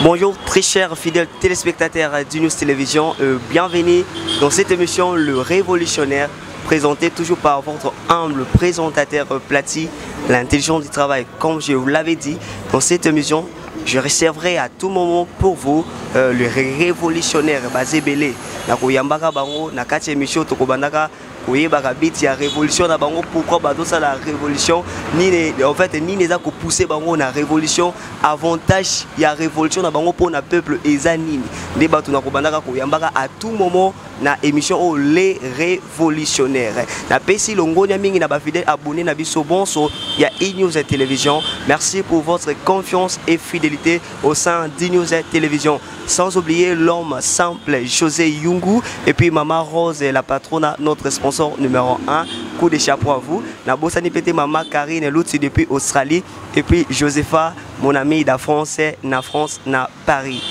Bonjour très chers fidèles téléspectateurs d'Unius Télévision, bienvenue dans cette émission Le Révolutionnaire, présentée toujours par votre humble présentateur Plati, l'intelligence du travail. Comme je vous l'avais dit, dans cette émission, je réserverai à tout moment pour vous le révolutionnaire basé belé. Nakoyambaka bango nakati émission tokobandaka koyebaka biti ya révolution na bango, pourquoi badosa la révolution ni en fait ni neza ko pousser bango na révolution, avantage ya révolution na bango pour na peuple ezanini nde batu nakobandaka koyambaka à tout moment na émission au les révolutionnaires. Na pesi longonia mingi na ba fidèle abonné na biso bonso ya News Télévision. Merci pour votre confiance et fidélité au sein d'News Télévision. Sans oublier l'homme simple José Yungu et puis Maman Rose, la patronne, notre sponsor numéro 1. Coup de chapeau à vous. Nabosani pété Maman Karine l'outil depuis Australie et puis Josepha, mon ami de France, na France, na Paris.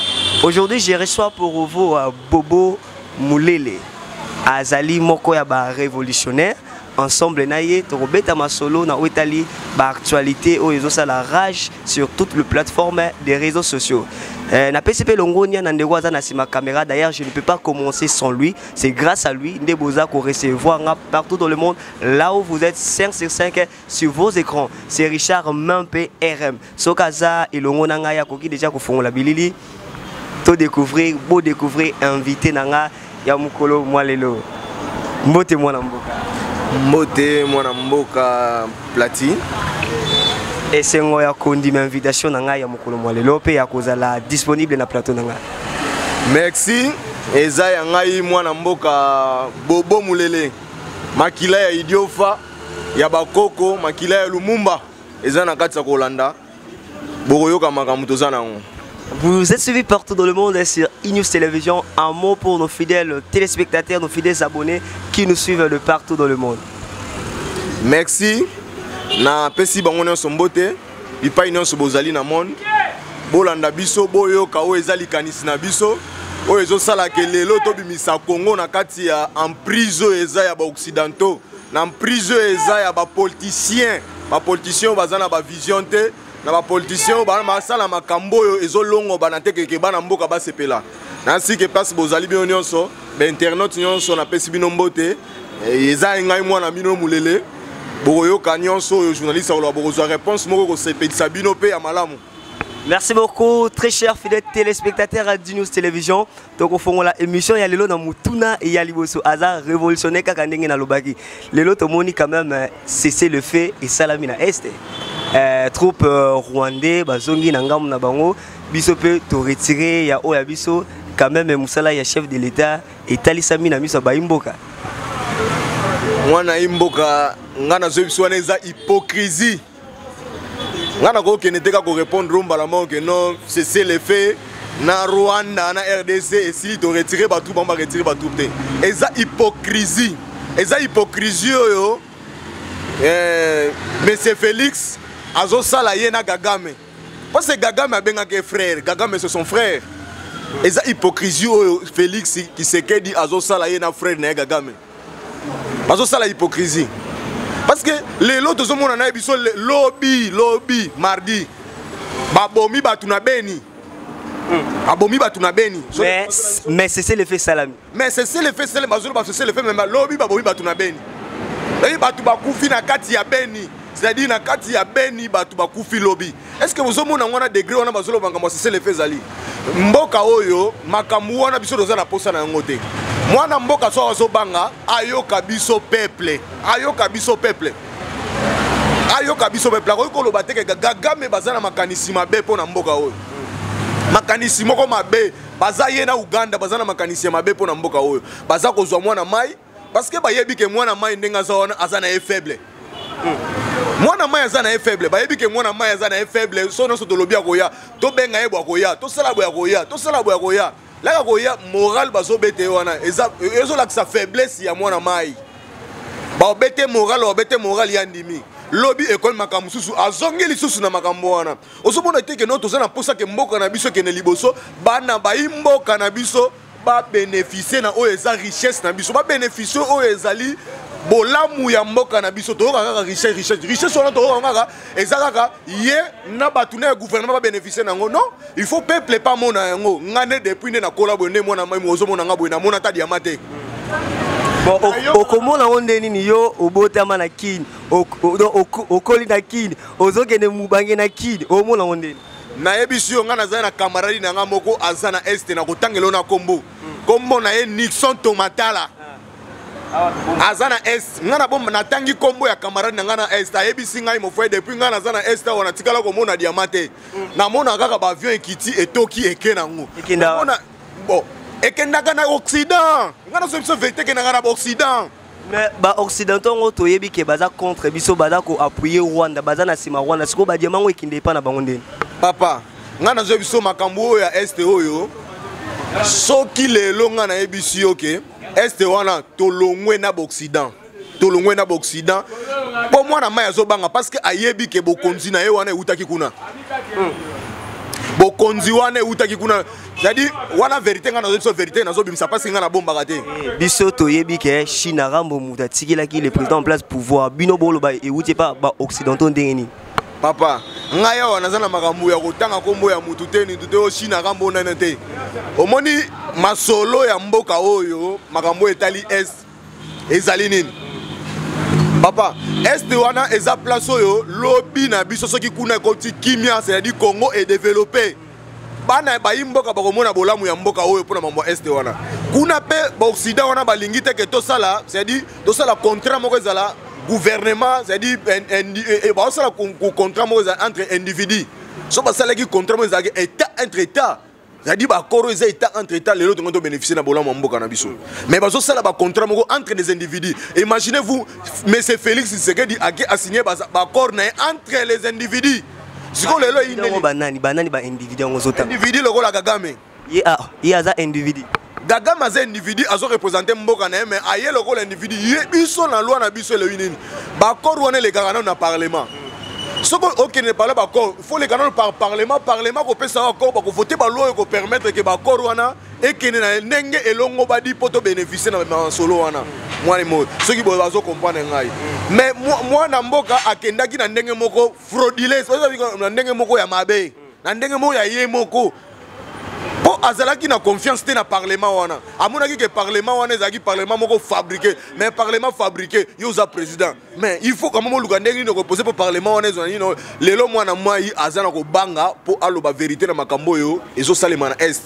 Aujourd'hui, je reçois pour vous Bobo Moulele, Azali Moko ya ba révolutionnaire. Ensemble naye torobeta masolo na Italie ba actualité o ezo la rage sur toutes les plateformes des réseaux sociaux. Na PCP Longonia na ndegwaza na sima caméra, d'ailleurs je ne peux pas commencer sans lui, c'est grâce à lui ndeboza ko recevoir partout dans le monde là où vous êtes 5 sur 5 sur vos écrans. C'est Richard Mampe RM. Sokaza et Longona ngaya koki déjà ko fongola bilili. To découvrir, beau découvrir invité nanga ya mukolo mwalelo. Mbote mwana mboka. Moté mwana mboka Plati. Et c'est une condime invitation nanga ya mukolo mwalelo pe ya kozala disponible na plateau nanga. Merci. Eza ya ngai mwana mboka Bobo Moulele. Makila ya Idiofa ya Bakoko, makila ya Lumumba. Eza na kati ya Kolanda. Boroyoka makambo tozana ngo. Vous êtes suivis partout dans le monde sur News Télévision. Un mot pour nos fidèles téléspectateurs, nos fidèles abonnés qui nous suivent de partout dans le monde. Merci. Na pesi bango nyonso mbote, bipai nyonso bozali na monde. Bolanda biso boyoka o ezali kanisi na biso. O ezo sala ke lelo to bimisa Congo na kati ya emprise eza ya ba occidentaux. Na emprise eza ya ba politiciens. Ba politiciens bazana ba vision te. Na ba politiciens ba masala makambo yo ezolongo bana tekeke bana mboka basepela. Nansi ke place bozali bien nyonso, ba internet nyonso na pesi bino mbote, eza ngai mwana bino mulele. Boroyoka nyonso yo journaliste olo borozo réponse moko ko sepelisa bino pe ya malamu. Merci beaucoup, très chers fidèles téléspectateurs à News Télévision. Donc au fond la émission ya lelo na mutuna et ya liboso aza révolutionnaire kaka ndenge na lobaki. Lelo to moni quand même cesser le fait et salami na este. Troupe rwandais bazongi na ngamu na bango biso pe to retirer ya oya biso quand même musala ya chef de l'état et talisami na miso ba imboka. Mwana imboka ngana zo biso wana eza hypocrisie. Ngana ko keneteka ko répondre mbalama que non cesser les faits na Rwanda na RDC et si to retirer ba tout ba retirer ba tout te. Eza hypocrisie. Eza hypocrisie yo. Monsieur Félix Azo sala yena Gagame. Parce que Gagame a bien un frère. Gagame c'est son frère. Et ça hypocrisie Félix qui se dit Azo sala yena frère na Gagame. Azo sala hypocrisie. Parce que les lots de ce monde na biso lobby mardi. Babomi batuna beni. Abomi batuna beni. Mais c'est le fait salami. Mais c'est le fait salami bazolo c'est le fait même lobby babomi batuna beni. Et batu bakufi na kati ya beni. C'est-à-dire na kati ya beni batu bakufi lobby. Est-ce que vous omona ngona degré wana bazolo bangama c'est le fait zali. Mboka oyo makambu wana biso doza na posa na ngote. Mwana mboka so azo banga ayoka biso peuple. Ayoka biso peuple. Ayoka biso peuple. Ko loba teke Gagame bazana makanisi mabe pona mboka oyo. Makanisi moko mabe baza ye na Uganda bazana makanisi mabe pona mboka oyo. Baza kozwa mwana mai parce que bayebi ke mwana mai ndenga azana e faible. Mwana mai azana e faible, bayebi ke mwana mai azana e faible, so no so to lobia koya, to benga e bwa koya, to sala bwa koya, to sala bwa koya. La koya moral bazo bete wana, ezo la sa faiblesse ya mwana mai. Ba bete moral ya ndimi. Lobby école makambo susu azongeli susu na makambo wana. Osomona teke no to zana posa ke mboka na biso ke ne liboso, bana ba imboka na biso ba bénéficier na o eza richesse na biso, ba bénéficier o ezali bolamu ya mboka na biso to kaka richesse on to kaka ezaka ye na batuna gouvernement ba bénéficier nango non il faut peuple pas mona yango ngane depuis na collabo ne mona mai ozo mona ngabo na mona ta diamante. Bon, okomona ondeni ni yo obotama na kini okoli na kini ozokende mubange na kini omona ondeni na yebisi yo nga nazali na camarade na nga moko aza na este na kotangela na kombo kombo na ye Nixon Tomatala aza na est nga na bomba natangi kombo ya camarade na nga na est ayebisi ngai mofoye depuis nga naza na est wana tikala komona diamante na mona kaka ba avion ekiti etoki eke nango mona bon ekendaka na Occident nga na so vérité ke na nga na Occident. Mais ba occidentaux ngo toyebi ke baza contre biso baza ko appuyer Rwanda baza na sima Rwanda siko ba diamango ekinde pa na bango ndeni papa nga na zo biso makambo ya este oyo soki lelo nga na yebisi yo ke este wana tolongwe na Occident po mwana mai azobanga parce que ayebi ke bokonzi na ye wana eutaki kuna bokonzi wana eutaki kuna jadi wana vérité nga na zo biso vérité na zo bimisa parce que nga na bombaka te biso toyebi ke Chine rambo muta tikilaki le président en place pouvoir bino bolo ba euti pa ba occidentaux ndengeni papa nga ya wana zana makambo ya kotanga kombo ya mutu te ni tute o Chine rambo nana te omoni masolo ya mboka oyo makambo etali est ezali nini papa est wana eza place oyo lobby na biso soki kuna koti kimia c'est-à-dire Congo est développé bana ba imboka bakomona bolamu ya mboka oyo pona mambo est wana kuna pe ba occident wana balingi te ke to sala c'est-à-dire to sala contrat moko ezala gouvernement c'est-à-dire ba sala contrat moko entre individus so ba sala ki contrat moko ezala état entre état c'est-à-dire ba koro eza état entre état lelo to ngoto bénéficier na bolamu ya mboka na biso mais ba so sala ba contrat moko entre des individus. Imaginez-vous monsieur Félix Tshisekedi a signé ba accord entre les individus. Siko lelo ineli banani ba individu ngozota individu lokola Kagame ye aza individu Kagame aza individu azo représenter mboka na mais aye lokola individu ye biso na loi na biso le nini ba accord wana le garana na parlement soko ok ne parle pas accord il faut les canons par parlement ko pesa accord ba ko voter ba loi ko permettre que ba accord wana et que na ndenge elongo ba di poto bénéficier na solo wana moi mo ceux qui bazo comprendre ngai mais moi na mboka akendaki na ndenge moko frauduleuse na ndenge moko ya mabe na ndenge moko ya ye moko po azalaki na confiance te na parlement wana amonaki ke parlement wana ezaki parlement moko fabriqué mais parlement fabriqué yo za président mais il faut quand même luka ndenge ni ko poser pour parlement wana zo ni lelo mwana mwai azana ko banga po aloba vérité na makambo yo ezo salema na est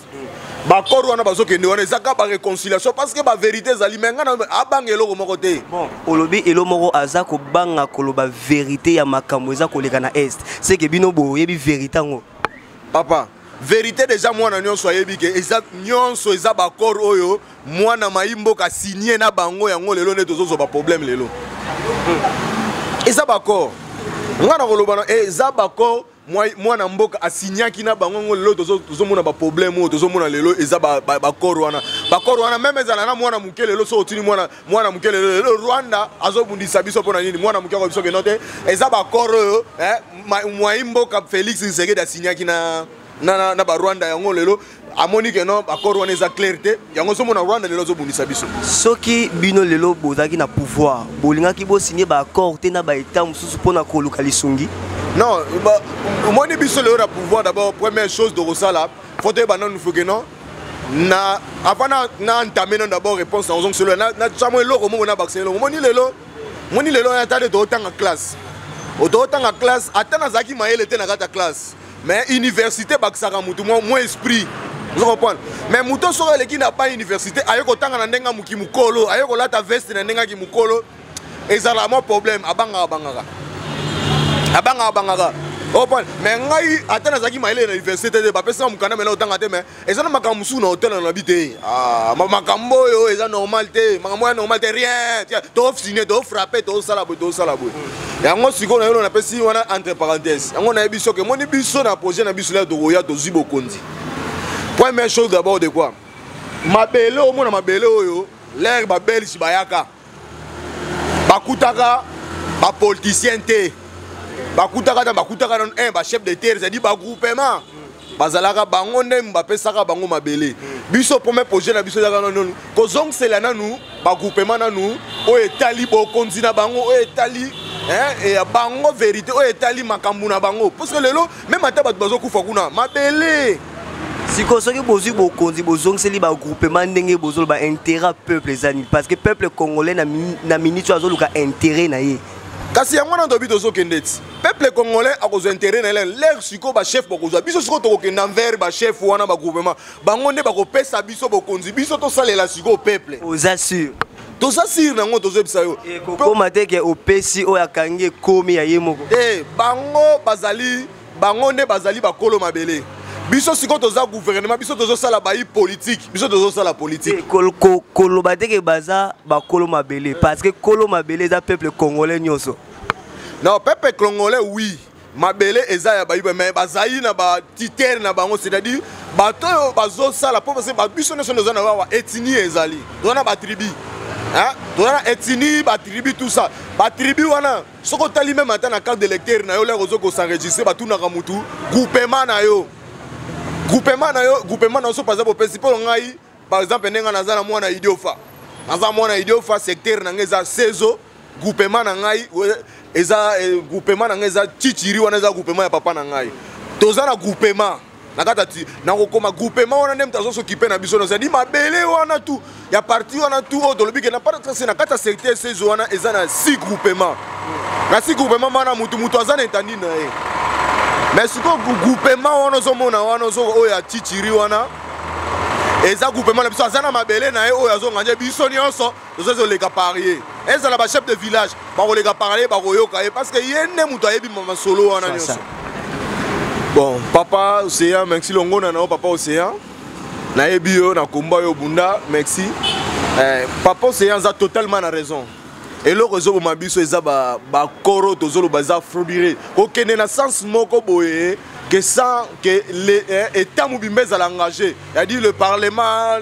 ba kor wana bazokende wana ezaka ba réconciliation parce que ba vérité zali menga na abanga eloko moko te bon olobi elo moko aza ko banga koloba vérité ya makambo eza koleka na est c'est que bino bo yebi vérité ngo papa vérité déjà moi na nyonso ayebi ke eza nyonso eza ba kor oyo mwana maimbo ka signé na bango yango lelo ne tozo ba problème lelo eza ba kor ngana koloba na eza ba kor mwana mboka asignaki na bango ngo lelo tozo mona ba problème o tozo mona lelo eza ba kor wana même ezala na mwana muke lelo so otini mwana muke lelo Rwanda azobundisa biso pona nini mwana muke ko biso ke note eza ba kor oyo maimbo ka Félix Tshisekedi asignaki na ba Rwanda yango lelo amoni ke no accord wana eza clarté yango somo na Rwanda lelo zobundisa biso soki bino lelo bozaki na pouvoir bolingaki bo signer ba accord te na ba état mususu pona ko luka lisungi non moni biso lelo na pouvoir d'abord première chose de rosala faut te banon fuke non na avant na entamer non d'abord réponse en zone na chamo eloko mo na vaccin eloko moni lelo ya tade to tanga classe ototanga classe atana zaki maele te na kata classe mais université bakisaka mutu moins esprit vous comprenez mais muto soko eleki na pas université ayeko tanga na ndenga muki mukolo ayeko lata veste na ndenga ki mukolo ezala mo problème abanga open mais ngai atana zaki maile na université de ba pesa mukana mena otanga te mais ezana makambo su na hotel na bité makambo yo eza normal te makambo normal te rien to signer to frapper to sala bo yango siko na yo na pesi wana entre parenthèses yango na biso ke moni biso na projet na biso la to roya to zibo konzi première chose d'abord de quoi mabele o mona mabele oyo l'air ba belge bayaka bakutaka ba politicien te bakutaka na ba chef de terre c'est dit ba groupement bazalaka bango nde bapesaka bango mabele biso premier projet na biso ezaka nanu kozongisela nanu bagroupement nanu oyo etali bokonzi na bango oyo etali bango vérité oyo etali makambo na bango parce que lelo même ata bato bazokufa kuna mabele siko soki bozwi bokonzi bozongiseli bagroupement ndenge bozoloba intérêt peuple ezani parce que peuple congolais na minute azoluka intérêt na ye kasi yango wana tobi tozokende ti peuple congolais akozwa intérêt na ye lere sikoyo bachef bakozwa biso sikoyo tokokende envers bachef wana bagroupement bango nde bakopesa biso bokonzi biso tosalela sikoyo peuple oza sûr toza sire nango tozobisa yo kokoma te ke opesi oyo akangi ekomi ya ye moko bango nde bazali bakolo mabele biso sikoyo toza gouvernement biso tozosala bayi politique biso tozosala politique koloba te ke baza bakolo mabele parce que kolo mabele eza peuple congolais nyonso non peuple congolais oui mabele eza ya bayi mais bazali na batitere na bango c'est-à-dire bato oyo bazosala mpo parce que biso nyonso toza na bawa ethnie ezali toza na batribi toza na ethnie batribi tout ça batribi wana soko otali meme ata na carte d'électeur na yo lere ozo kosenregistre batunaka mutu groupement na yo groupement na yo so par exemple opesi mpo ngai par exemple ndenge naza na mwana idiofa secteur na ngai eza sezo groupement na ngai eza chichiri wana eza groupement ya papa na ngai toza na groupement nakata ti nakokoma groupement wana nde moto azosokipe na biso nozadi mabele wana tu ya parti wana tu oyo tolobi ke na kata secteur sezo wana eza na 6 groupement na 6 groupement wana mutu aza na etandi na ye mais sikoyo groupement wana ozomona wana oyo ya chichiri wana eza groupement na biso aza na mabele na ye oyo azonganja biso nyonso tozozoleka parie ezala bachef de village bakoleka parie bakoyoka ye parce que ye nde moto ayebi masolo wana nyonso bon papa Océan merci longona na yo papa Océan nayebi yo nakomba yo bunda merci papa Océan aza totalement na raison eloko ezoboma biso eza bakoro tozoloba eza fraudulé kokende na sens moko boye que sans que l'État mobimba ezala engagé c'est-à-dire le parlement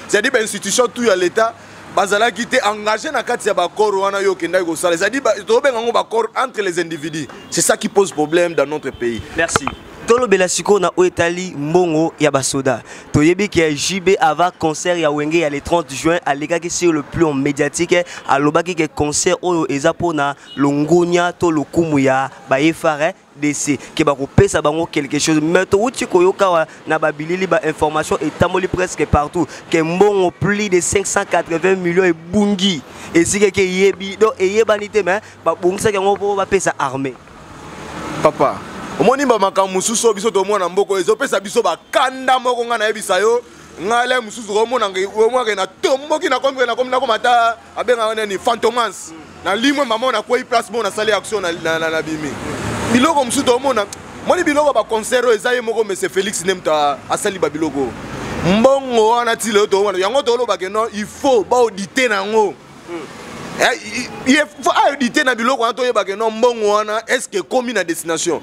c'est-à-dire l'institution tout ya l'État bazalaki te engagé na kati ya bakoro wana yo okendaki kosala c'est-à-dire tobenga ngo bakoro entre les individus c'est ça qui pose problème dans notre pays. Merci. Tolobela siko na oetali mbongo ya basoda toyebi ki ya JB avant concert ya Wenge ya le 30 juin alekaki sur le plan médiatique alobaki ke concert oyo eza pona longonia to lokumu ya baefare DC ke bakopesa bango quelque chose mais to uti koyoka na babilili ba information etamoli presque partout ke mbongo plus de 580 millions et bungi esike ke yebi do eyebani te mais babongisa ke ngo ba pesa armée papa omoni ba makambo mususu biso tomona mboko ezopesa biso bakanda moko nga na yebisa yo ngale mususu komona ngomwa na tomboki na komata abenga nani fantomance na limwe mama na koi place mona sali action na bimi biloko mususu tomona moni biloko ba concert ezaye moko monsieur Félix Nemta asali ba biloko mbongo wana ti leo tomona yango toloba ke non il faut ba auditer nango il faut auditer na biloko wana toyeba ke non mbongo wana est-ce que commis na destination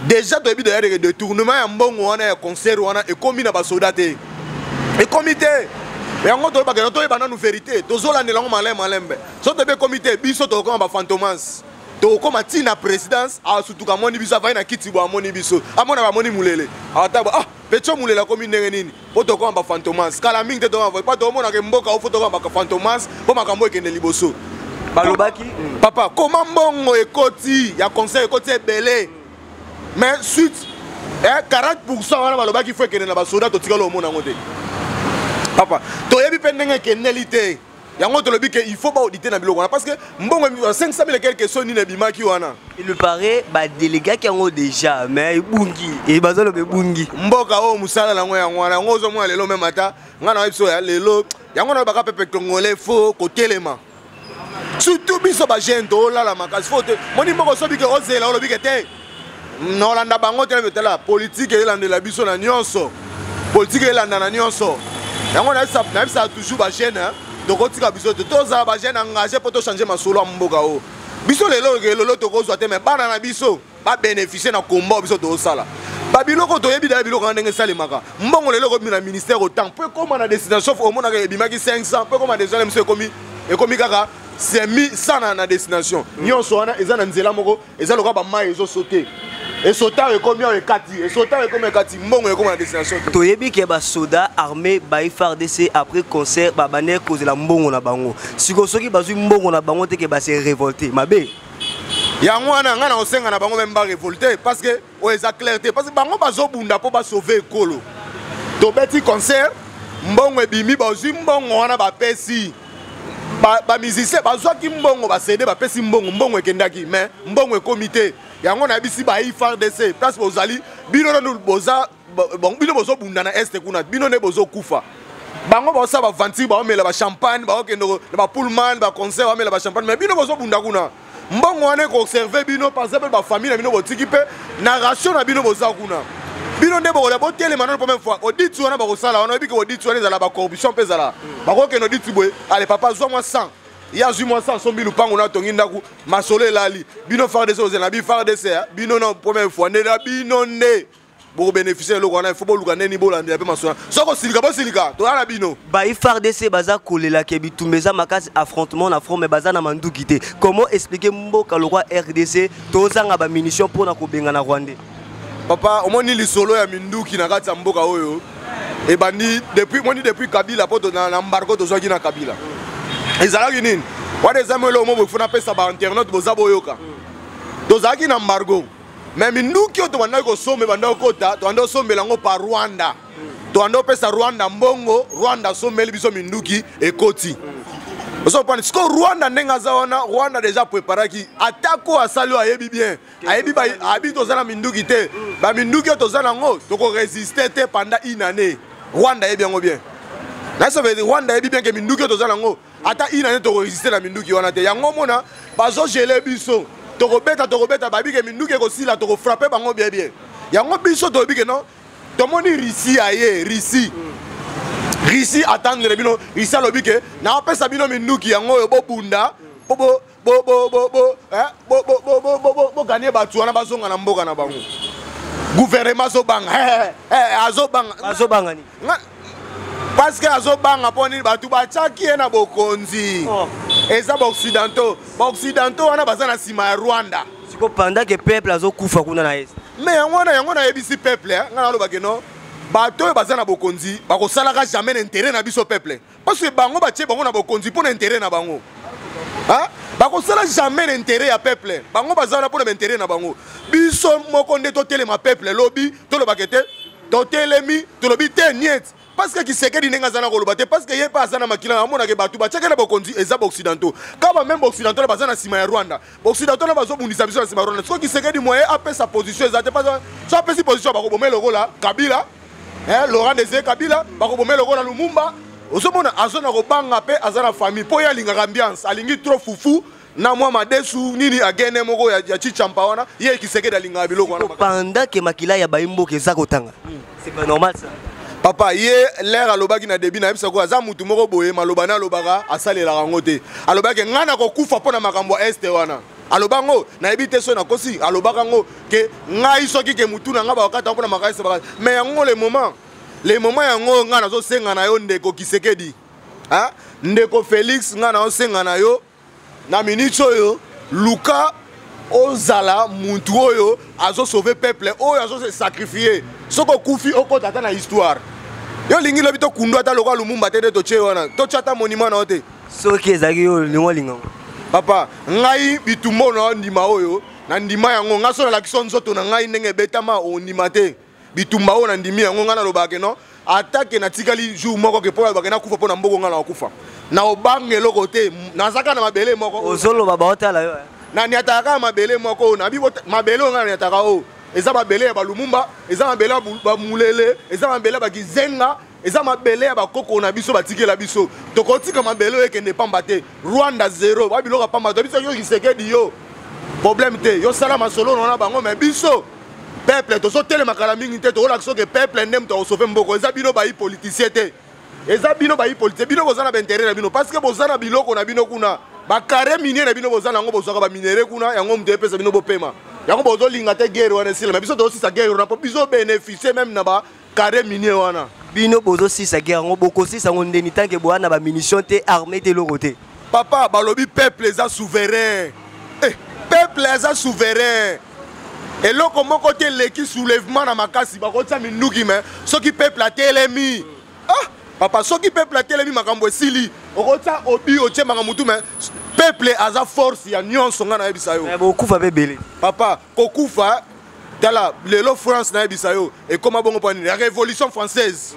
déjà tu as vu de détournement ya mbongo wana ya concert wana et commis na basoda te et comité mais yango to ba ke to yeba na nous vérité tozola nelango malembe so to be comité biso to ko ba fantomance to ko matina présidence a surtout ka moni biso va na kiti bo moni biso amona ba moni mulele ata ba pecho mulela komi ndenge nini po to ko ba fantomance kala mingi te to ba to mona ke mboka o foto ko ba fantomance po makambo ekende liboso balobaki papa comment mbongo ekoti ya concert ekoti ebele mais suite 40% wana balobaki faut ekende na basoda totikala omona ngo te papa toyebi pe ndenge ekendeli te yango tolobi ke il faut ba auditer na biloko wana parce que mbongo 500 000 quelque chose nini ebimaki wana il me paraît ba délégué qui ont déjà mais bungi et bazalo be bungi mboka o musala nango yango wana ngo zo mwa lelo même ata ngana biso ya lelo yango na baka pepe congolais faut kotelema surtout biso ba jeune to la makasi faut moni mboko so bike ozela olobi ke te nolanda bango te betala politique elandela biso na nyonso politique elanda na nyonso yango na bisa toujours ba jeune tokotika biso toza ba jeune engagé pour to changer masolo ya mboka o biso lelo tokozwa te mais bana na biso ba bénéficier na combat biso tosala ba biloko toyebi da biloko ndenge salemaka mbongo lelo ko na ministère autant peut comme na destination au mona ke bimaki 500 peut comme déjà monsieur ekomi kaka c'est mis ça dans la destination. Nous sommes en nzela moko, ezalo ka ba mai ezo sauter. Et sauter est combien et kati, et sauter est combien kati, mbongo est combien la destination. Toyebi ke ba soda armé ba FARDC après concert ba baner cause la mbongo na bango. Siko soki bazui mbongo na bango te ke ba se révolter. Mabe. Yango wana ngana osenga na bango même ba révolter parce que o eza clarté parce que bango bazo bunda po ba sauver ekolo. To beti concert mbongo ebimi bazui mbongo wana ba pesi. Ba musicien bazwaki mbongo ba cédé ba pesi mbongo ekendaki mais mbongo comité yango na bisi ba FARDC place bozali bino no boza bon bino bozo bunda na est kuna bino ne bozo kufa bango bosa ba vanti ba omela ba champagne ba okendo ba pullman ba concert ba omela ba champagne mais bino bozo bunda kuna mbongo wana ko observer bino par exemple ba famille na bino botiki pe narration na bino boza kuna bino nde bokola botele manano première fois audit wana ba kosala wana bi ke audit wana ezala ba corruption pe ezala ba ko kendo audit boye allez papa zwa moi 100 ya zwi moi 100 sombi lupango na tongi ndaku masolo elali bino FARDC ozela bi FARDC bino na première fois nde bino nde boko bénéficier loko wana il faut boluka neni bolanda pe masolo soko silika bo silika to ala bino Ba FARDC baza kolela ke bitumbeza makasi affrontement na front mais baza na manduki te. Comment expliquer mboka le roi RDC tozanga ba munitions pour na kobenga na Rwanda? Papa, au moins les solo ya minduki na kati ya mboka oyo. Et bandi depuis Kabila poto na embargo to zoki na Kabila. Ezalaki nini? Wade zamelo mo bofuna pesa ba internet boza boyoka. To zaki na embargo. Mais minduki to banda ko sombe banda ko kota, to ando sombe lango pa Rwanda. To ando pesa Rwanda mbongo, Rwanda sombe biso minduki e koti. Parce que Rwanda nenga zawana Rwanda déjà préparé qui attaque à salut ayebi bien ayebi ba habite aux minduki te ba minduki to zana ngo to ko résister te pendant une année Rwanda est bien là ça veut dire Rwanda est bien que minduki to zana ngo ata une année to résister na minduki wana te yango mona bazo geler biso to ko beta ba bi ke minduki ko sila to ko frapper bango bien yango biso to bi ke non to moni Russie aye Russie attendre bino Russie lobi ke na pesa bino minduki yango yo bobunda bo gagner batu wana bazonga na mboka na bango gouvernement zo banga azo banga ni parce que azo banga poni batu bachaki na bokonzi eza ba occidentaux wana bazana sima ya Rwanda siko pendant que peuple azo kufa kuna na est mais yango na ebisi peuple ngana lo bakeno bato bazana bokonzi bako salaka jamais intérêt na biso peuple parce que bango batie bango na bokonzi pour intérêt na bango hein bako sala jamais intérêt ya peuple bango bazana pour intérêt na bango biso moko nde to telema peuple lobi to lo bakete to telemi to lobi te niet parce que Kisekedi nenga zana ko lobate parce que ye pas zana makila amona ke batu batie na bokonzi eza occidentaux kaba même occidentaux bazana sima ya Rwanda occidentaux na bazo bundisa biso na sima ya Rwanda so Kisekedi moye apé sa position ezate pas so apé sa position bako bomelo kola Kabila Laurent Désiré Kabila bako bomelo ko na Lumumba osomona azona ko banga pe azana famille po ya linga ambiance alingi trop fufu na mwa madesu nini agene moko ya chichampa wana ye Kisekedi alinga biloko wana pendant que makila ya baimbo ke zakotanga c'est pas normal ça papa ye l'air alobaki na début na yebisa ko aza mutu moko boye maloba na lobaka asalela rango te alobaki ngana ko kufa pona makambo este wana alobango na ebite so na kosi alobaka ngo ke ngai soki ke mutu na nga ba wakata pona makaisa baka mais yango le moment yango nga nazo senga na yo ndeko Kisekedi hein ndeko Félix nga na senga na yo na minute oyo luka ozala muntu oyo azo sauver peuple oyo azo se sacrifier soko kufi oko tata na histoire yo lingi lobi to kundu ata lokwa Lumumba te to che wana to chata monument na ote soki ezaki yo lingo papa ngai bitumbo na ndima oyo na ndima yango nga so na lakiso nzoto na ngai ndenge betama ondima te bitumba oyo na ndimi yango nga na lobake no atake na tikali jour moko ke po ba na kufa po na mboko nga na kufa na obange loko te nazaka na mabele moko ozolo baba otala yo na niataka mabele moko na bibo mabele nga na niataka o eza mabele ya Lumumba eza mabele ba mulele eza mabele ba kizenga eza mabele ya bakoko na biso batikela biso tokotika mabele ekende pamba te Rwanda 0 ba biloka pamba to biso yo Kisekedi yo problème te yo sala masolo na bango mais biso peuple to so tele makala mingi te to la so que peuple ndem to sauver mboko eza bino ba politicien te eza bino ba politicien bino bozana ba intérêt na bino parce que bozana biloko na bino kuna ba carré minier na bino bozana ngo bozaka ba minere kuna yango mde pesa bino bopema yango bozo linga te guerre wana sila mais biso to aussi sa guerre na po biso bénéficier même na ba carré minier wana bino bozo si sa guerre ngo boko si sa ngo ndeni tanke boana ba munition te armée te loko te papa balobi peuple eza souverain. Peuple eza souverain. Et là comment côté leki soulèvement na makasi ba kotsa minuki mais ce qui peuple a telemi. Ah papa ce qui peuple a telemi makambo sili. Okotsa obi otie makamutu mais peuple eza force ya nyonso nga na yebisa yo. Beaucoup fa bébé. Papa kokufa tala lelo France na yebisa yo et comment bongo pa la révolution française.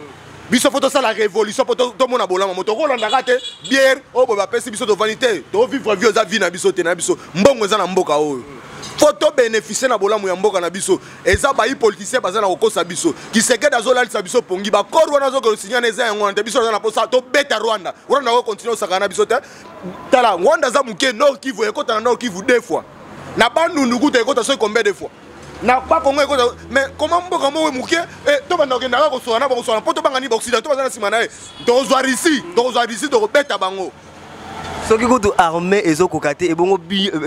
Biso photo ça la révolution poto to mona bolama moto rolanda kate bière o bo ba pesi biso de vanité to vivre vieux za vie na biso te na biso mbongo eza na mboka oyo photo bénéficier na bolamu ya mboka na biso eza ba politicien baza na kokosa biso ki seke dazo lalisa biso pongi ba kor wana zo ko signer eza yango te biso na posa to beta Rwanda ko continuer osaka na biso te tala Rwanda za muke Nord Kivu ekota na Nord Kivu deux fois na bandundu kuta ekota so combien de fois na pas Congo ekota mais comment mboka mo muke to banda ke ndaka ko so na ba ko so na poto banga ni Occident to baza na sima na e to zo ici to beta bango. Ce qui est armé et zokokate et bon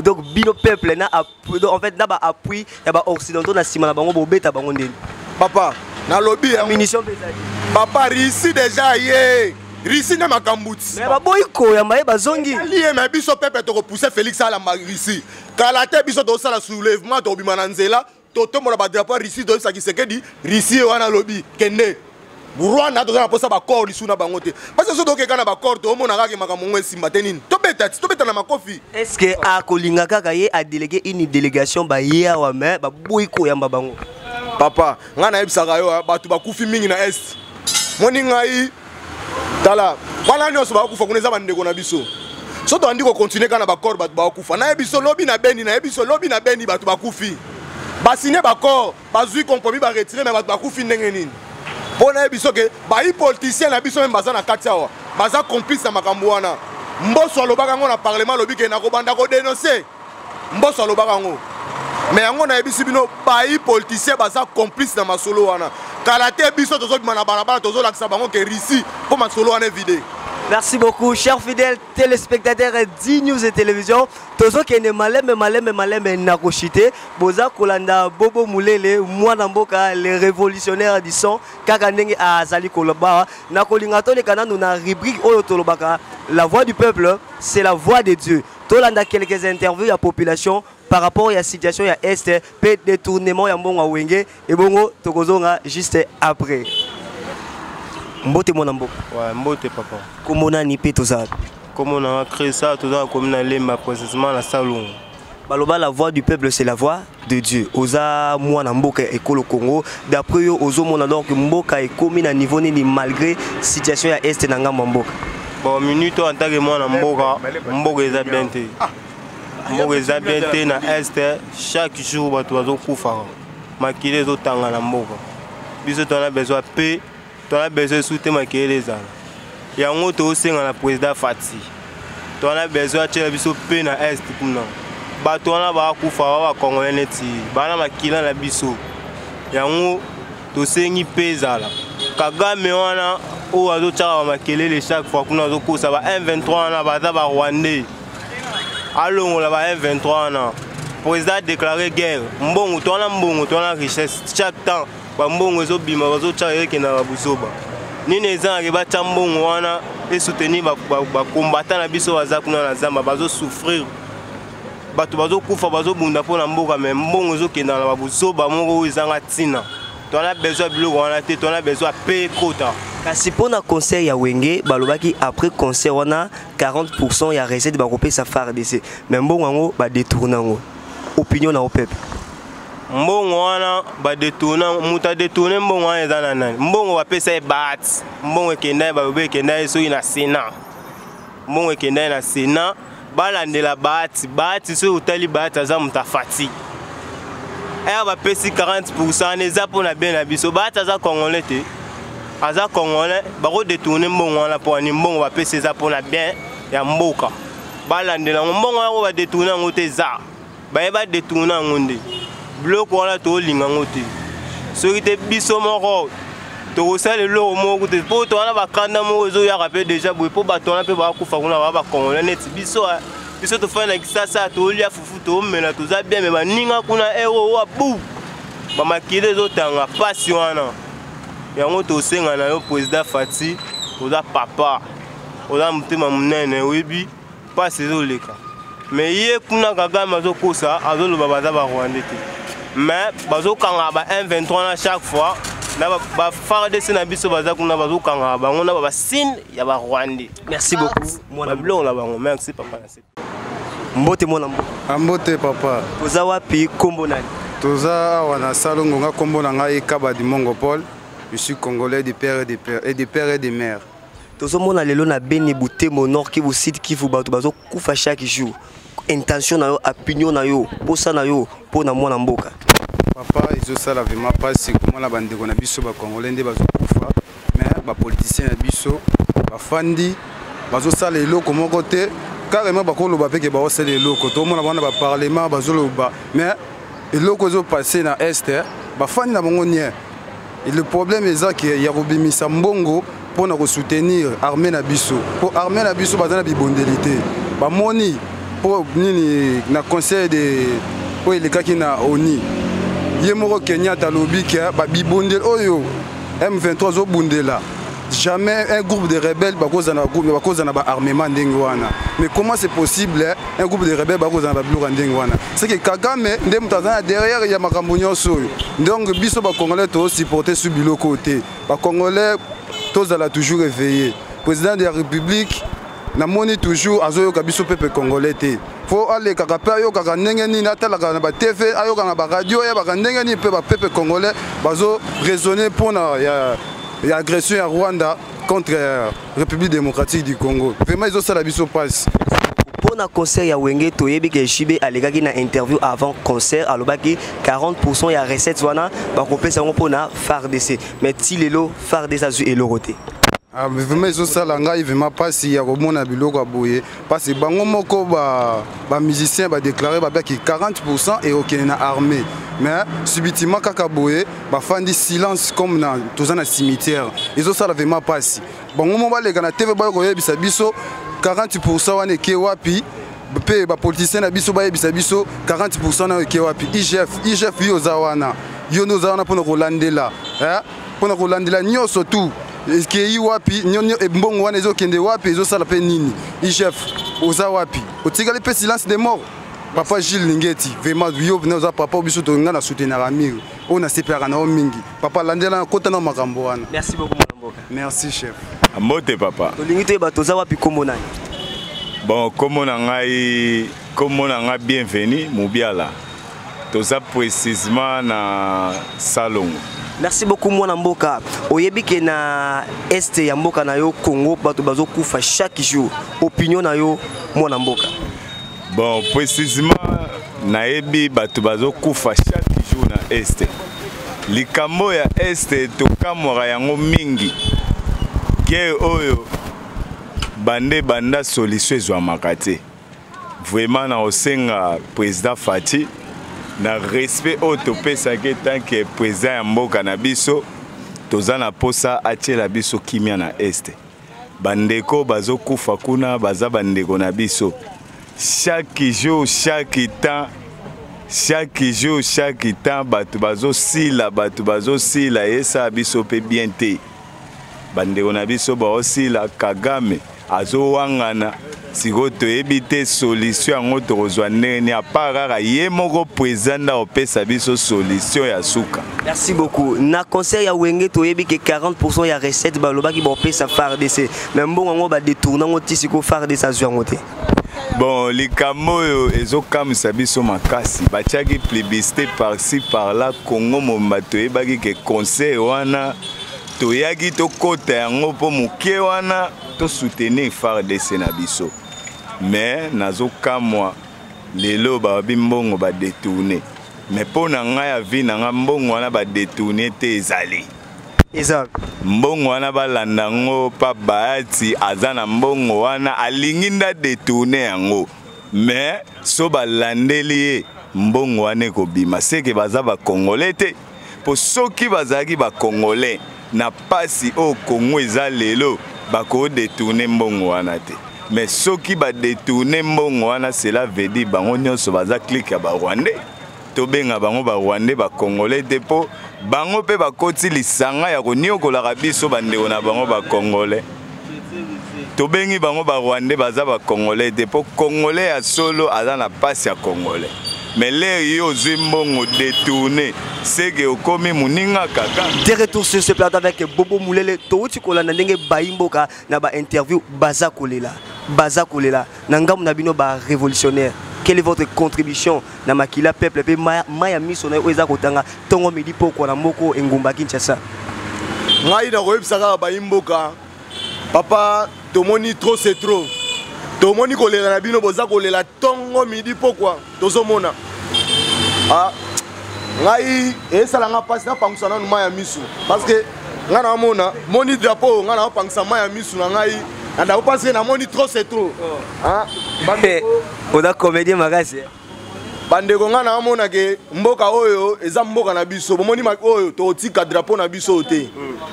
donc bino peuple na en fait na ba appui ya ba occidentaux na sima na bango bo beta bango ndeni papa na lobby munition bezali papa Russie déjà yé Russie na makambuti mais ba boyiko ya maye bazongi lié mais biso peuple to ko pousser Félix à la Russie kalate biso to sala soulèvement to bimana nzela to tomola ba drapeau Russie do sa ki sekedi Russie wana lobby kende Rwanda to za posa ba corps lisuna bango te parce que so do ke kana ba corps to mona kaka makamongo esimba tenini to beta na makofi. Est-ce que a kolinga kaka ye a délégué une délégation ba ya wa mais ba boyiko ya bango papa nga na yebisaka yo batu bakufi mingi na est moni ngai tala wala nyonso bakufa kuneza bandeko na biso so to andi ko continuer kana ba corps batu bakufa na yebiso lobi na beni batu bakufi basine ba corps bazui compromis ba retirer mais batu bakufi ndenge nini pona yebiso ke ba politicien na biso même baza na katiawa baza complice na makambo wana mboso alobaka ngo na parlement lobi ke na ko banda ko dénoncer mboso alobaka ngo mais yango na yebisi bino ba politicien baza complice na masolo wana kalate biso tozo bima na balabala tozo lakisa bango ke Russie po masolo wana vidé. Merci beaucoup, chers fidèles téléspectateurs d'E-News et Télévision. Tozo kene maleme nakoshite. Boza kolanda Bobo Moulele, Mwana Mboka, les révolutionnaires du son. Kaka ndenge azali koloba. Nakolingato le kana na rubrique oyo tolobaka. La voix du peuple, c'est la voix de Dieu. Tolanda quelques interviews à la population par rapport à la situation ya Est, peut détournement ya mbongo wenge et bongo tokozonga juste après. Mbote mona mboka. Ouais, mbote papa. Comment on a nippé tout ça? Comment on a créé ça tout dans comme na lemba précisément la salon. Baloba la voix du peuple c'est la voix de Dieu. Oza mwana mboka ekolo Congo. D'après eux ozo mona donc mboka ekomi na niveau ni malgré situation ya Est na ngamba mboka. Bon minute en tant que mwana mboka eza bien te. Mboka eza bien te na Est chaque jour bato bazo kufa. Makile zo tanga na mboka. Biso tona besoin paix. Tu as besoin de soutenir ma kéléza. Il y a un autre senga na président Fati. Tu as besoin de biso paix na Est pour nous. Ba tu as ba kufa ba Congolais neti. Ba na makila na biso. Ya ngo to sengi pezala. Kagame wana o azo tshaka makelele chaque fois kuna zo kosa ba M23 na ba za ba Rwandais. Alongo la ba M23 na. Président déclaré guerre. Mbongo to na richesse chaque temps. Bambongo zo bima bazo tshaka na busoba. Nini ezanga ba tambongo wana et soutenir ba combattant na biso baza kuna na zamba bazo souffrir. Bato bazo kufa bazo bunda pona mboka mais mbongo zo kenda na busoba moko ezanga tina. Tu as besoin de biloko wana te, tu as besoin payer quota. Kasi pona concert ya wenge balobaki après concert wana 40% ya recette ba kopé sa FARDC. Mais mbongo ngo ba détourner ngo. Opinion na au peuple. Mbongo wana ba détourner muta détourner mbongo wana ezana nani. Mbongo ba pesa e bat. Mbongo ekenda ba obe ekenda so ina Sénat. Mbongo ekenda na Sénat balandela bat so utali bat aza mutafati. Elle va payer 40% les apôts na bien abiso ba taza congolais te aza congolais ba ko détourner mbongo na po ni mbongo va payer ses apôts na bien ya mboka balandela mbongo va détourner ngote za ba détourner ngonde bloc wala to linga ngote soki te biso moko to sala lo moko te po to na ba kanda mo zo ya rapé déjà bo po ba to na pe ba kufa kuna ba congolais net biso biso to fana kisasa to lia fufu to mena to za bien me baninga kuna ero wa bu ba makile zo tanga pasi wana yango to senga na yo président Fati oza papa oza mutema munene webi pasi ezoleka mais ye kuna Kagame azokosa azoloba baza ba Rwandais te mais bazokanga ba M23 na chaque fois na ba FARDC na biso baza kuna bazokanga bango na ba signe ya ba Rwandais. Merci beaucoup Mwana blon la bango. Merci papa. Mbote mwana Mbote papa. Toza wapi kombo nani? Toza wana salongo nga kombo na ngai Kabadi Mongo Paul. Je suis congolais du père et des pères et des pères et des mères. Tozo mona lelo na Beni Butembo Nord qui vous cite qui vous bato bazo kufa chaque jour. Intention na yo, opinion na yo, posa na yo, po na mwana mboka. Papa izo sala vraiment pas c'est comment la bande ko na biso ba congolais ndé bazo kufa mais ba politicien na biso ba fandi bazo sala eloko moko te carrément ba ko loba pe ke ba osala eloko to mona bana ba parlement bazo loba mais eloko zo passer na est ba fandi na bango nie. Et le problème est ça qu'il y a Robimisa Mbongo pour nous soutenir l'armée Nabiso. Pour l'armée Nabiso, il y a des bondelités. Moni pour le conseil de les cas qui na ONI. Yemoro Kenya Talobi qui a bibondel oyo M23 zo bondela. Jamais un groupe de rebelles va cause d'un armement d'Engwana. Mais comment c'est possible un groupe de rebelles va cause d'un blou d'Engwana? C'est que Kagame derrière il y a Makambonyo Soy. Donc biso ba Congolais tous supporter sur bilo côté. Ba Congolais tous à toujours réveillé. Président de la République na moni toujours azoyo kabiso peuple congolais té. Faut aller kaka yo kaka ndenge ni natala na ba TV ayo na ba radio ya ba ndenge ni peuple congolais bazo raisonner pour na l'agression à Rwanda contre la République démocratique du Congo. Vraiment, ils ont ça la biso passe. Pour le concert, il y a Wenge Toyebi qui a une interview avant concert. Alors, 40% il y a recettes pour compenser pour la FARDC. Mais si les lots FARDC et l'oroté. Ah, mais vraiment, ils ont ça la il vraiment pas si il y a un biloko à bouiller. Parce que bango moko ba musicien ba déclaré que 40% et aucun armée. Mais subitement kakaboye ba fandi silence comme dans tous un cimetière. Ils ont ça la vraiment pas si. Bango mo ba les gana TV ba ko yebisa biso 40% wane ke wapi. Pe ba politicien na biso ba yebisa biso 40% na ke wapi. IGF yo zawana. Yo no zawana pour nous landela. Pour nous landela nyo surtout. Est-ce qu'il y a wapi nyonyo ebongo wana ezo kende wapi ezo sala pe nini chef oza wapi otika le silence des morts papa Gilles Lingeti vraiment yo na papa biso to ngana soutenir amir on a séparé na mingi papa landela kota na makambo wana. Merci beaucoup mon mboka. Merci chef. Mbote papa to lingite ba toza wapi kombo nani? Bon kombo na ngai bienvenue Mubiala toza précisément na Salongo. Merci beaucoup mwana mboka. Oyebi ke na este ya mboka na yo Congo bato bazo kufa chaque jour. Opinion na yo mwana mboka. Bon précisément na yebi bato bazo kufa chaque jour na este. Likambo ya este to kamora yango mingi. Ke oyo banda solution ezwa makate. Vraiment na osenga président Fati na respect autopesa ke tant que président ya mboka na biso toza na posa atiela biso kimia na este bandeko bazokufa kuna baza bandeko na biso chaque jour chaque temps bato bazosila esa biso pe bien te bandeko na biso baosila Kagame azowangana siko toyebi te solution yango tokozwa ndenge aparaka ye moko président opesa biso solution ya suka. Merci beaucoup. Na concert ya Wenge toyebi ke 40% ya recette balobaki bopesa FARDC mais mbongo ngo ba détourner ngo tisiko FARDC azwango te. Bon likambo oyo ezokamisa biso makasi batiaki plébiscite par-ci par-là Congo momba toyebaki ke concert wana toyaki tokota yango mpo moke wana to soutenir FARDC na biso mais nazokamwa lelo babi mbongo ba détourner mais mpo na ngai ya vie na nga mbongo wana ba détourner te ezali mbongo wana balanda ngo pa Bahati aza na mbongo wana alingi nda détourner yango mais so balandeli ye mbongo wana ekobima seke baza ba Congolais te po soki bazalaki ba Congolais na pasi o Congo eza lelo bako détourner mbongo wana te mais soki ba détourner mbongo wana cela veut dire bango nyonso baza clique ya ba Rwandais to benga bango ba Rwandais ba Congolais te po bango pe bakoti lisanga ya koniokolaka biso bandeko na bango ba Congolais tobengi bango ba Rwandais baza ba Congolais te po Congolais ya solo aza na passe ya Congolais. Mais les yo zimbongo détourné, c'est que okomi muninga kaka. De retour sur ce plateau avec Bobo Moulele, touti kola na ndenge baimboka na ba interview baza kolela. Baza kolela. Nangam na bino ba révolutionnaire. Quelle est votre contribution na makila peuple pe maya misona oza kotanga tongo midi poko na moko engumba Kinshasa. Ngai na koyebisaka baimboka. Papa, tomoni trop c'est trop. Tomoni kolela na bino boza kolela tongo midi pourquoi tozomona ah ngai esala nga passe na pangisa na maya misu parce que nga na mona moni drapeau nga na pangisa maya misu na ngai anda o parce que na moni trop c'est trop ah bande oda comédien magasi bandeko nga na mona ke mboka oyo eza mboka na biso bomoni oyo totika drapeau na biso te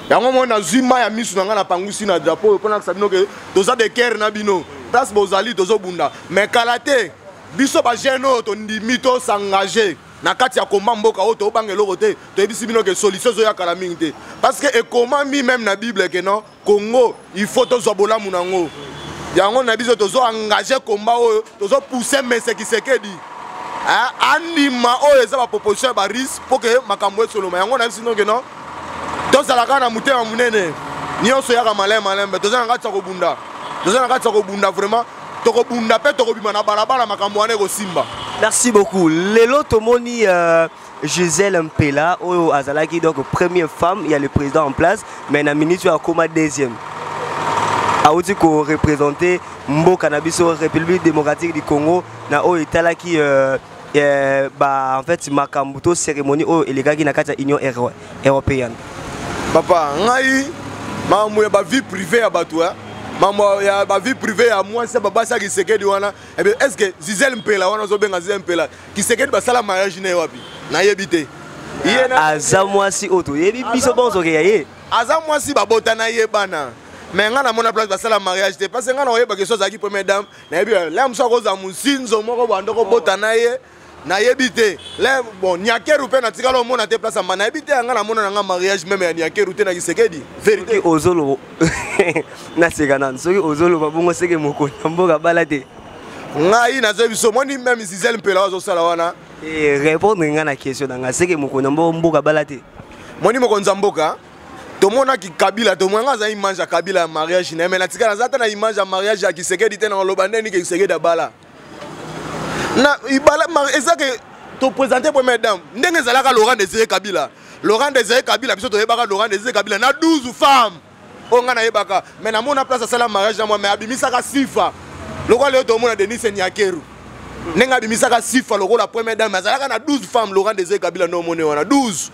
yango mona zima ya misu na nga na pangusi na drapeau pona sabino ke toza de cœur na bino place bozali tozobunda mais kalaté biso ba geno to ndimi to s'engager na kati ya komba mboka o to bangelo côté to ebisi bino ke solution zo ya kala mingi te parce que e comment mi même na bible ke non Congo il faut to zo bolamu nango yango na biso to zo engager komba o to zo pousser mese kisekedi anima o eza ba proposition ba risque pour que makambo soloma yango na biso no ke non to sala kana mutema munene nyonso ya ka malembe to za ngati ya kobunda vraiment merci beaucoup. Lelo Tomoni Gisèle Mpela Oyo Azalaki donc première femme, il y a le président en place mais la ministre a comme deuxième. Aouti ko représenter Mboka na biso République démocratique du Congo na o etalaki en fait makambuto cérémonie o elegaki na kati ya Union européenne. Papa ngai mamu ya ba vie privée ya bato maman ya ba vie privée à moi c'est baba ça qui sekedi wana et bien est-ce que Gisèle Mpela wana zo benga Gisèle Mpela qui sekedi ba sala mariage na wapi na yebité aza mwasi oto yebi biso bonzo ke yaye aza mwasi ba bota na yebana mais nga na mona place ba sala mariage te parce que nga na yeba ke chose aki première dame na yebi la mso ko za musinzo moko bando ko bota na ye na yebité là bon nyakeru pe na tikalo mona te place ma na yebité nga na mona nga mariage même ya nyakeru te na kisekedi vérité ozolo na sekana soki ozolo babongo seke moko mboka balade ngai na zo biso moni même Gisèle Mpela ozo sala wana répondre nga na question nga seke moko mboka balade moni moko nzamboka to mona ki Kabila to mona za image ya Kabila ya mariage na mais na tikala zata na image ya mariage ya kisekedi te na lobandeni ke kisekedi bala na ibala ezake to présenter première dame ndenge zalaka Laurent Désiré Kabila biso to yebaka Laurent Désiré Kabila na 12 femmes onga na yebaka mais na mona place sala mariage na moi mais abimisaka sifa lokwa leo to mona Denis Nyakeru ndenge abimisaka sifa lokwa la première dame azalaka na 12 femmes Laurent Désiré Kabila no mone wana 12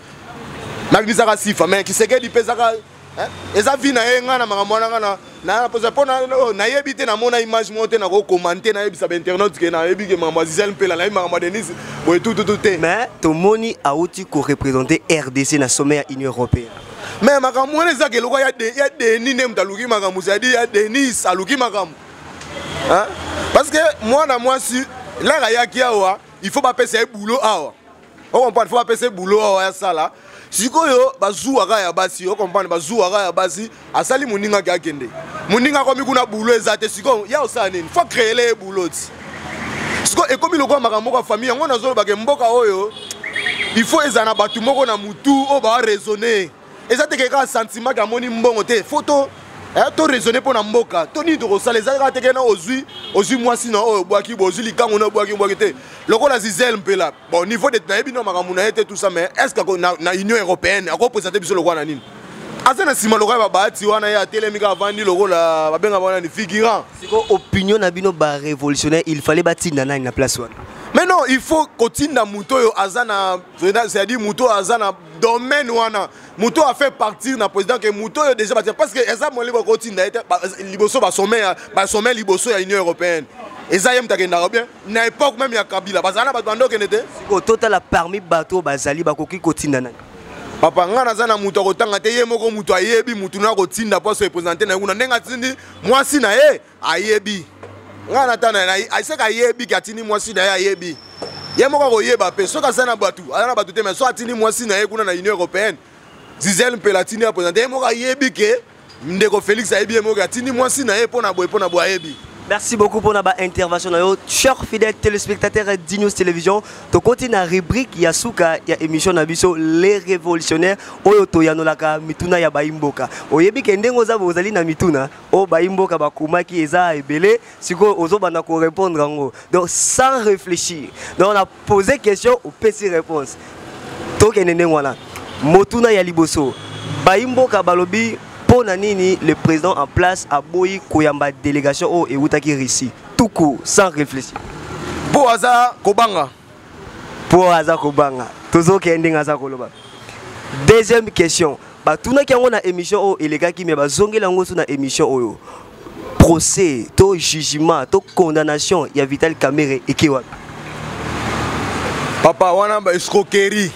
na abimisaka sifa mais kisekedi pesaka eza vie na ye nga na makambo wana na posa pona na yebite na mona image monte na ko commenter na yebisa ba internet ke na yebike maman Gisèle Mpela na maman Denise boy tout mais Tomoni Aouti ko représenter RDC na sommet à Union européenne mais makambo wana ezake lokwa ya Denis ne mtaluki makambo zadi ya Denis aluki makambo hein parce que moi na moi si là ya kiawa il faut pas passer boulot awa on comprend il faut pas passer boulot awa ya sala sikoyo bazuwaka ya basi o comprendre bazuwaka ya basi asali muninga ki akende muninga komi kuna bulo ezate sikoyo ya osala nini faut créer les boulot sikoyo ekomi lokwa makambo kwa famille yango nazoloba ke mboka oyo il faut ezana batu moko na mutu o ba raisonner ezate ke ka sentiment ka moni mbongo te photo to raisonner pour na mboka to ni to kosala ezaka te ke na ozui mwasi na oyo bwaki bozui likango na bwaki te lokola Gisèle Mpela bon niveau de tayebi na makambo na été tout ça mais est-ce que na Union européenne ako présenter biso lokwa na nini azana sima lokwa ba baati wana ya telemika avandi lokola babenga bana ni figurant siko opinion na bino ba révolutionnaire il fallait batinda na place wana mais non il faut kotinda muto yo azana c'est-à-dire muto azana domaine wana muto a fait partir na président que muto yo déjà parce que exemple libo kotinda était liboso ba sommet liboso ya Union européenne ezayem takenda bien na époque même ya Kabila bazana ba bando kenete siko total parmi bato bazali bakoki kotinda na papa nga nazana muto kotanga te ye moko muto ayebi mutu na kotinda pour se représenter na kuna ndenga tindi mwasi na ye ayebi nga natana na aiseka yebi katini mwasi na ye ayebi ye moko koyeba pe soka sana batu ana batu te mais so atini mwasi na ye kuna na Union européenne Gisèle Mpela tini représenter ye moko ayebi ke ndeko Félix ayebi emoka tini mwasi na ye pona boye ayebi. Merci beaucoup pour notre intervention. Chers fidèles téléspectateurs d'Inews Télévision, tu continues la rubrique Yasuka, il y a émission Nabiso les révolutionnaires. Oyoto yanolaka mituna ya baimboka. Oyebi kende ngoza bozali na mituna. O baimboka bakuma ki eza ebele. Siko ozo bana ko répondre ngo. Donc sans réfléchir. Donc on a posé question au petit réponse. To kenende ngwana. Motuna ya liboso. Baimboka balobi. Nini, le président en place a boyi koyamba délégation au Eutaki Rissi. Tout court, sans réfléchir. Pour hasard, Kobanga. Pour hasard, Kobanga. Toujours qui ending hasard Koloba. Deuxième question. Bah, tout le monde qui a une émission, et les gars qui me zongué la sur une émission, procès, to jugement, to condamnation, il y a Vital Kamere et qui Papa, wana ba escroquerie.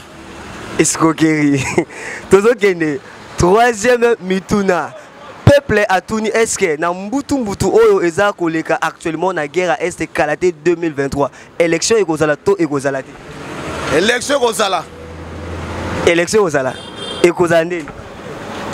Escroquerie. Toujours qui est troisième mituna. Peuple a tourné est-ce que na mbutu oyo eza koleka actuellement na guerre à est Kalaté 2023. Élection ekozala to ekozala te. Élection ekozala. Élection ekozala. Ekozala ndeni.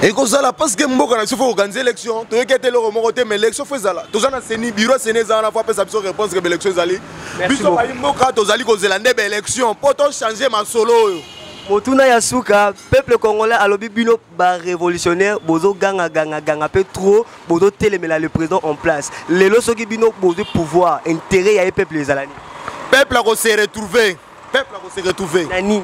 Ekozala parce que mboka na sifo organiser élection, to yekete le moko te mais élection fezala. Tozana seni bureau sénéza na fois pesa biso réponse que élection ezali. Biso ba mboka tozali kozela ndebe élection poto changer ma solo oyo. Motuna Yasuka, peuple congolais alobi bino ba révolutionnaire bozo ganga pe trop bozo telemela le président en place. Lelo soki bino bozo pouvoir intérêt ya peuple les alani. Peuple a se retrouver. Peuple a se retrouver. Nani.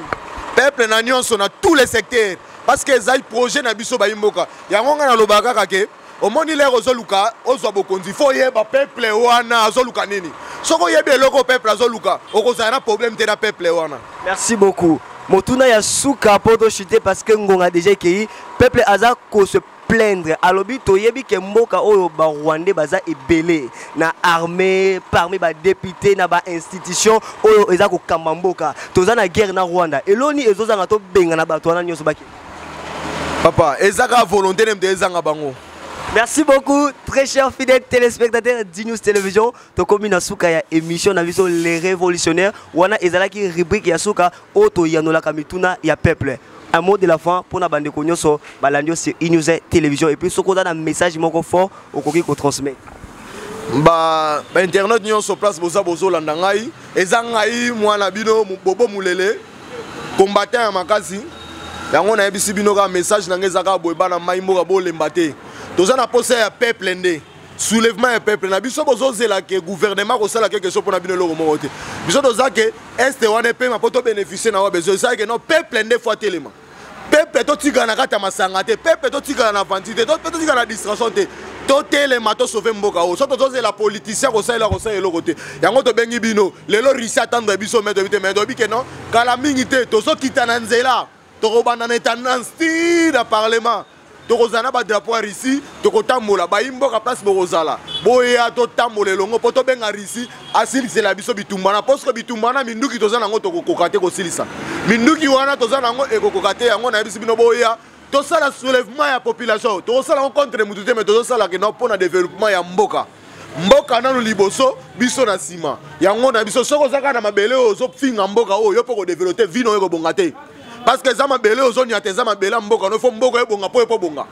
Peuple na nyonso na tous les secteurs parce que ezali projet na biso ba imboka. Yango nga na lobaka kake omoni lero zoluka ozwa bokonzi fo yeba peuple wana azoluka nini. Soko yebe loko peuple azoluka okozala na problème te na peuple wana. Merci beaucoup. Motuna Yasuka poto chuter parce que ngonga déjà ki peuple aza ko se plaindre alobi toyebi ke mboka oyo ba Rwandais baza ebele na armée parmi ba député na ba institution oyo eza ko kamba mboka toza na guerre na Rwanda eloni ezoza ngato benga na bato wana nyoso baki. Papa ezaka volonté nem de ezanga bango. Merci beaucoup, très chers fidèles téléspectateurs d'Inews Télévision. To komi na suka ya émission na viso les révolutionnaires. Wana ezalaki rubrique ya suka oto yanola kamituna ya peuple. Un mot de la fin pour na bande konyoso balandio sur Inews Télévision et puis soko da na message moko fort okoki ko transmettre. Ba internet nyonso place boza bozo landa ngai ezangai mwana bino bobo mulele combattant ya makasi. Yango na yebisi bino ka message na ngezaka boy bana mai mboka bo lembate. Toza na posa ya peuple ndé soulèvement ya peuple na biso bozozela ke gouvernement ko sala quelque chose pour na bino loko mokote biso toza ke este wana pe ma poto bénéficier na wa besoin ça que non peuple ndé fois telema peuple to tika na kata masanga te peuple to tika na vantité to tika na distraction te to telema to sauver mboka o so tozozela politicien ko sala loko te yango to bengi bino lelo risi attendre biso mais to bi ke non kala mingi te to so kita na nzela to robana na tendance ti na parlement tokozana ba drapeau ici tokotambola ba imboka place bokozala boya to tambola longo poto benga risi asilise la biso bitumbana parce que bitumbana minduki tozana ngo tokokate ko silisa minduki wana tozana ngo ekokokate yango na biso bino boya to sala soulèvement ya population to sala contre mutute mais to sala ke no pona développement ya mboka mboka nanu liboso biso na sima yango na biso soko zaka na mabele ozo finga mboka oyo yo poko développer vino eko bongate. Parce que ça m'a belé aux zones, ça m'a belé en boca, nous faisons boca et bonga, pas bonga.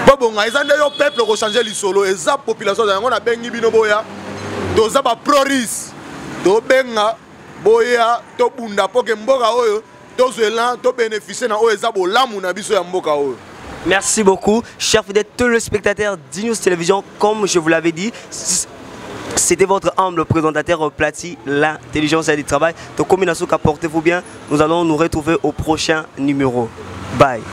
Pas bonga, ils ont des peuples qui ont changé le solo, et ça, population, on a bengi bino boya, to ça va proris, to benga, boya, to bunda, pour que mboka oyo, to zelan, to bénéficier na oyo, ça bo lamu na biso ya mboka oyo. Merci beaucoup, chers fidèles téléspectateurs d'Inews Télévision, comme je vous l'avais dit. C'était votre humble présentateur Plati, l'intelligence et du travail. Donc, comme il a portez-vous bien, nous allons nous retrouver au prochain numéro. Bye.